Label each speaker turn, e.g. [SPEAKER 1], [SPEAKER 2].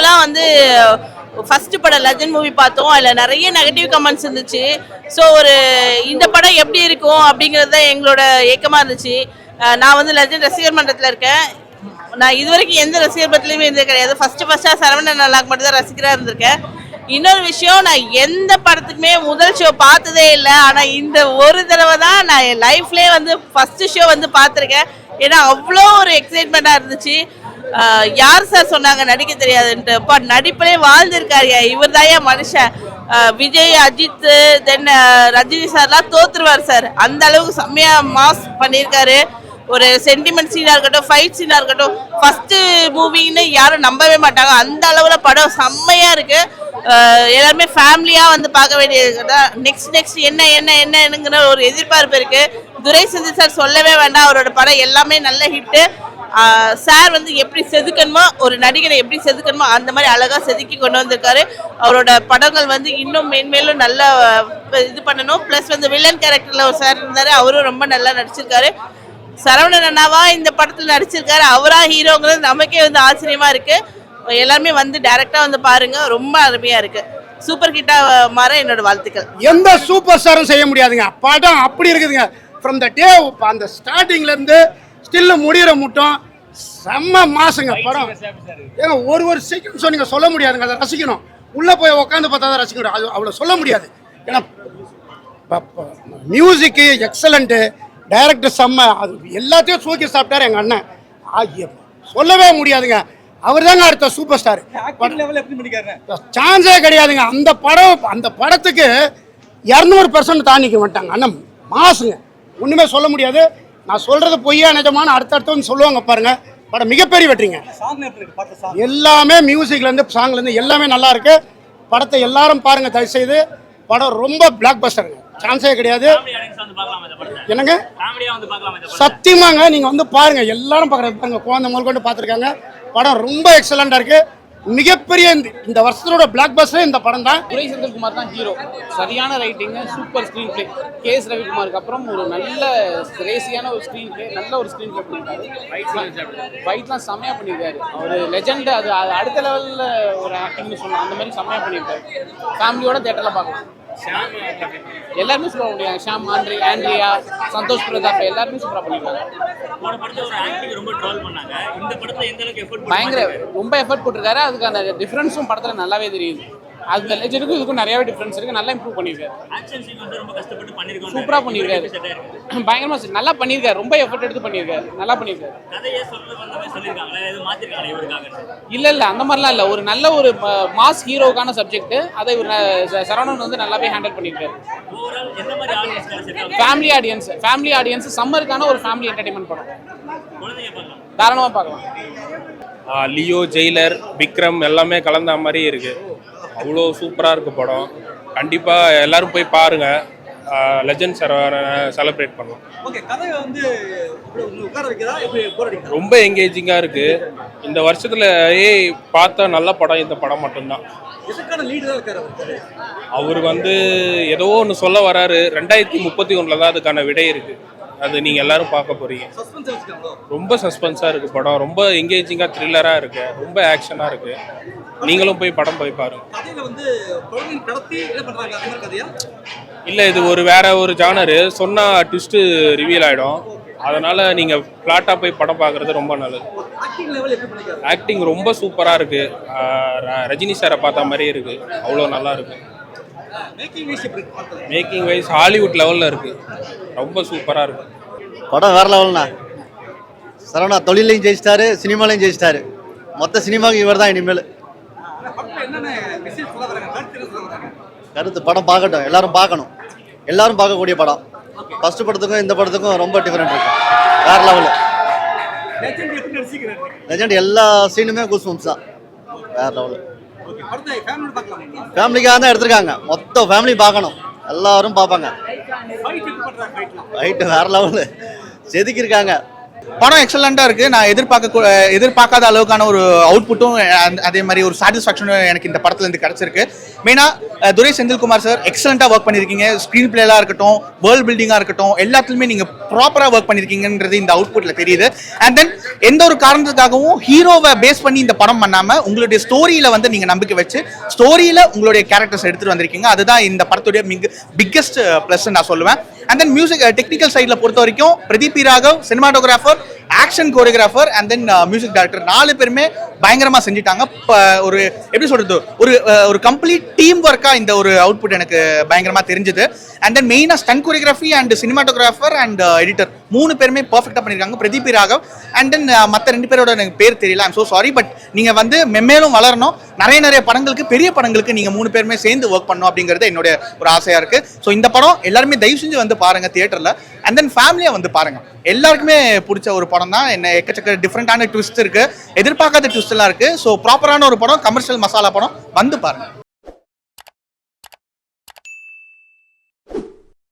[SPEAKER 1] தான் வந்து ஃபர்ஸ்ட் படம் லெஜண்ட் மூவி பார்த்தோம். அதில் நிறைய நெகட்டிவ் கமெண்ட்ஸ் இருந்துச்சு. ஸோ இந்த படம் எப்படி இருக்கும் அப்படிங்கிறது தான் எங்களோட ஏக்கமாக இருந்துச்சு. நான் வந்து லெஜண்ட் ரசிகர் மன்றத்தில் இருக்கேன். நான் இது வரைக்கும் எந்த ரசிகர் மன்றத்துலையுமே இருந்தது கிடையாது. ஃபர்ஸ்ட்டாக சரவணன் நல்லாக்கு மட்டும் தான் ரசிகராக இருந்திருக்கேன். இன்னொரு விஷயம், நான் எந்த படத்துக்குமே முதல் ஷோ பார்த்ததே இல்லை. ஆனால் இந்த ஒரு தடவை தான் நான் என் லைஃப்லேயே வந்து ஃபர்ஸ்ட் ஷோ வந்து பார்த்துருக்கேன். ஏன்னா அவ்வளோ ஒரு எக்ஸைட்மெண்ட்டாக இருந்துச்சு. யார் சார் சொன்னாங்க நடிக்க தெரியாதுன்ட்டு, அப்பா நடிப்பிலே வாழ்ந்திருக்காரு. இவர் தான் மனுஷன். விஜய், அஜித், தென் ரஜினி சார்லாம் தோத்துருவார் சார். அந்த அளவுக்கு செம்மையாக மாஸ் பண்ணியிருக்காரு. ஒரு சென்டிமெண்ட் சீனாக இருக்கட்டும், ஃபைட் சீனாக இருக்கட்டும், ஃபஸ்ட்டு மூவின்னு யாரும் நம்பவே மாட்டாங்க. அந்த அளவில் படம் செம்மையாக இருக்குது. எல்லாருமே ஃபேமிலியாக வந்து பார்க்க வேண்டியது. நெக்ஸ்ட் என்னங்கிற ஒரு எதிர்பார்ப்பு இருக்குது. துரை செந்தில் சார் சொல்லவே வேண்டாம். அவரோட படம் எல்லாமே நல்ல ஹிட்டு. சார் வந்து எப்படி செதுக்கணுமோ, ஒரு நடிகரை எப்படி செதுக்கணுமோ அந்த மாதிரி அழகாக செதுக்கி கொண்டு வந்திருக்காரு. அவரோட படங்கள் வந்து இன்னும் மேன்மேலும் நல்லா இது பண்ணணும். ப்ளஸ் வந்து வில்லன் கேரக்டரில் ஒரு சார் இருந்தார், அவரும் ரொம்ப நல்லா நடிச்சிருக்காரு. சரவணன் அண்ணாவா இந்த படத்தில் நடிச்சிருக்காரு, அவரா ஹீரோங்கிறது நமக்கே வந்து ஆச்சரியமாக இருக்குது. எல்லாருமே வந்து டைரெக்டாக வந்து பாருங்கள், ரொம்ப அருமையாக இருக்குது. சூப்பர் ஹிட்டாக மாற என்னோட வாழ்த்துக்கள்.
[SPEAKER 2] எந்த சூப்பர் ஸ்டாரும் செய்ய முடியாதுங்க. படம் அப்படி இருக்குதுங்க. ஃப்ரம் த டே அந்த ஸ்டார்டிங்லேருந்து ஸ்டில் முடிகிற மட்டும் செம்ம மாசுங்க படம். ஏங்க ஒரு செகண்ட் நீங்கள் சொல்ல முடியாதுங்க. அதை ரசிக்கணும். உள்ளே போய் உட்காந்து பார்த்தா தான் ரசிக்கணும். அது அவ்வளோ சொல்ல முடியாது. ஏன்னா மியூசிக்கு எக்ஸலண்ட்டு, டைரக்டர் செம்ம, அது எல்லாத்தையும் சூக்கி சாப்பிட்டாரு எங்கள் அண்ணன். சொல்லவே முடியாதுங்க. அவர் தாங்க அடுத்த சூப்பர் ஸ்டார். சான்ஸே கிடையாதுங்க. அந்த படத்துக்கு 200% தாண்டிக்க மாட்டாங்க அண்ணன். மாசுங்க, ஒன்றுமே சொல்ல முடியாது. நான் சொல்றது பொய்யா நிஜமான அடுத்தடுத்து சொல்லுவாங்க பாருங்க. படம் மிகப்பெரிய வெற்றிங்க. எல்லாமே மியூசிக்லேருந்து சாங்லேருந்து எல்லாமே நல்லா இருக்கு. படத்தை எல்லாரும் பாருங்க தயவு செய்து. படம் ரொம்ப பிளாக் பஸ்டருங்க, சான்ஸே கிடையாது. என்னங்க சத்தியமாங்க, நீங்க வந்து பாருங்க, எல்லாரும் பாருங்க, குழந்தை முதல் கொண்டு பார்த்துருக்காங்க. படம் ரொம்ப எக்ஸலண்டா இருக்கு. மிகப்பெரிய இந்த வருஷத்தோட பிளாக் பஸ்டர் இந்த படம் தான்.
[SPEAKER 3] துரை செந்தில்குமார் தான் ஹீரோ. சரியான writing, super screenplay. KS ரவிக்குமாருக்கு அப்புறம் ஒரு நல்ல ரேசியான ஒரு ஸ்க்ரீன் பிளே, நல்ல ஒரு ஸ்க்ரீன் பிளே பண்ணியிருக்காரு. ஃபைட்லாம் செம்மையாக பண்ணியிருக்காரு. அவர் லெஜெண்ட். அது அடுத்த லெவலில் ஒரு ஆக்டிங்னு சொல்லலாம். அந்த மாதிரி செம்மையாக பண்ணியிருக்காரு. ஃபேமிலியோட தேட்டரில் பார்க்கலாம். எல்லாருமே சூப்பராக பண்ணிருக்காங்க. ஷாம், ஆண்ட்ரியா, சந்தோஷ் பிரதாப் எல்லாருமே சூப்பராக பண்ணிருக்காங்க. பயங்கர ரொம்ப எஃபர்ட் போட்டிருக்காரு. அதுக்கான டிஃப்ரென்ஸும் படத்தில் நல்லாவே தெரியுது. அந்த லெஜெண்டுக்கும் இதுக்கும் நிறையாவே டிஃப்ரென்ஸ் இருக்கு. நல்லா இம்ப்ரூவ் பண்ணியிருக்காரு. சூப்பராக பண்ணியிருக்காரு. பயங்கரமாக நல்லா பண்ணியிருக்காரு. ரொம்ப எஃபர்ட் எடுத்து பண்ணியிருக்காரு. நல்லா பண்ணியிருக்காரு. இல்லை அந்த மாதிரிலாம் இல்லை. ஒரு நல்ல ஒரு மாஸ் ஹீரோக்கான சப்ஜெக்ட். அதை ஒரு சரவணன் வந்து நல்லாவே ஹேண்டில் பண்ணியிருக்காரு. ஃபேமிலி ஆடியன்ஸ் சம்மருக்கான ஒரு ஃபேமிலி என்டர்டைன்மெண்ட் படம். தாராளமாக பார்க்கலாம்.
[SPEAKER 4] லியோ, ஜெயிலர், விக்ரம் எல்லாமே கலந்த மாதிரி இருக்கு. அவ்வளோ சூப்பராக இருக்குது படம். கண்டிப்பாக எல்லாரும் போய் பாருங்கள். லெஜண்ட் செலிப்ரேட் பண்ணலாம். ரொம்ப எங்கேஜிங்காக இருக்குது. இந்த வருஷத்துலயே பார்த்தா நல்ல படம் இந்த படம் மட்டும்தான். அவர் வந்து ஏதோ ஒன்று சொல்ல வராரு. 2031 தான் அதுக்கான விடை இருக்குது. அது நீங்கள் எல்லாரும் பார்க்க போகிறீங்க. ரொம்ப சஸ்பென்ஸாக இருக்குது படம். ரொம்ப எங்கேஜிங்காக த்ரில்லராக இருக்குது. ரொம்ப ஆக்ஷனாக இருக்குது. நீங்களும் போய் படம் போய் பாருங்க. இல்லை, இது வேற ஒரு ஜானரு. சொன்னால் ட்விஸ்ட்டு ரிவீல் ஆகிடும். அதனால் நீங்கள் ஃப்ளாட்டாக போய் படம் பார்க்குறது ரொம்ப நல்லது. ஆக்டிங் ரொம்ப சூப்பராக இருக்குது. ரஜினி சாரை பார்த்த மாதிரியே இருக்குது. அவ்வளோ நல்லா இருக்குது. மேக்கிங் வைஸ் ஹாலிவுட் லெவலில் இருக்குது. ரொம்ப சூப்பராக இருக்குது.
[SPEAKER 5] படம் வேறு லெவல்ண்ணா. சரவணா தொழிலையும் ஜெயிச்சிட்டாரு, சினிமாலையும் ஜெயிச்சிட்டாரு. மொத்த சினிமாவுக்கு இவர் தான் இனிமேல். கருத்து படம் பார்க்கட்டும், எல்லாரும் பார்க்கணும். எல்லாரும் பார்க்கக்கூடிய படம். ஃபர்ஸ்ட் படத்துக்கும் இந்த படத்துக்கும் ரொம்ப டிஃபரெண்ட் இருக்கு. வேற லெவலு. லெஜெண்ட் எல்லா சீனுமே கூஸ்பம்ஸ் தான். வேற லெவலு. ஃபேமிலிக்காக தான் எடுத்திருக்காங்க. மொத்த ஃபேமிலி பார்க்கணும். எல்லாரும் பார்ப்பாங்க. ஃபைட்டு வேற லெவலு செதுக்கியிருக்காங்க.
[SPEAKER 6] படம் எக்ஸலண்ட்டாக இருக்குது. நான் எதிர்பார்க்காத அளவுக்கான ஒரு அவுட்புட்டும் அதே மாதிரி ஒரு சாட்டிஸ்ஃபேக்ஷனும் எனக்கு இந்த படத்துலேருந்து கிடச்சிருக்கு. மெயினாக துரை செந்தில்குமார் சார் எக்ஸலண்ட்டாக ஒர்க் பண்ணியிருக்கீங்க. ஸ்க்ரீன் பிளேலாம் இருக்கட்டும், வேர்ல்ட் பில்டிங்காக இருக்கட்டும், எல்லாத்துலேயுமே நீங்கள் ப்ராப்பராக ஒர்க் பண்ணியிருக்கீங்கன்றது இந்த அவுட்புட்டில் தெரியுது. அண்ட் தென் எந்த ஒரு காரணத்துக்காகவும் ஹீரோவை பேஸ் பண்ணி இந்த படம் பண்ணாமல் உங்களுடைய ஸ்டோரியில் வந்து நீங்கள் நம்பிக்கை வச்சு ஸ்டோரியில் உங்களுடைய கேரக்டர்ஸ் எடுத்துகிட்டு வந்திருக்கீங்க. அதுதான் இந்த படத்துடைய பிக்கெஸ்ட் ப்ளஸ் நான் சொல்லுவேன். அண்ட் தென் மியூசிக் டெக்னிக்கல் சைடில் பொறுத்த வரைக்கும் Pradeep P Raghav cinematographer, action choreographer and then music director 4 பேருமே பயங்கரமாக செஞ்சுட்டாங்க. ஒரு எப்படி சொல்கிறது, ஒரு கம்ப்ளீட் டீம் ஒர்க்காக இந்த ஒரு அவுட்புட் எனக்கு பயங்கரமாக தெரிஞ்சுது. அண்ட் தென் மெயினாக stunt choreography and cinematographer and editor 3 பேருமே பர்ஃபெக்டாக பண்ணியிருக்காங்க. Pradeep P Raghav and then மற்ற 2 பேரோட எனக்கு பேர் தெரியல, ஐம் ஸோ சாரி. பட் நீங்கள் வந்து மென்மேலும் வளரணும், நிறைய படங்களுக்கு, பெரிய படங்களுக்கு நீங்கள் 3 பேருமே சேர்ந்து ஒர்க் பண்ணணும் அப்படிங்கிறது என்னுடைய ஒரு ஆசையாக இருக்குது. ஸோ இந்த படம் எல்லாருமே தயவு செஞ்சு வந்து பாருங்கள் தியேட்டரில். அண்ட் தென் ஃபேமிலியாக வந்து பாருங்கள். எல்லாருக்குமே பிடிச்ச ஒரு படம் தான். என்ன எக்கச்சக்க டிஃப்ரெண்டான ட்விஸ்ட் இருக்குது, எதிர்பார்க்காத ட்விஸ்ட் எல்லாம் இருக்குது. ஸோ ப்ராப்பரான ஒரு படம், கமர்ஷியல் மசாலா படம், வந்து பாருங்கள்.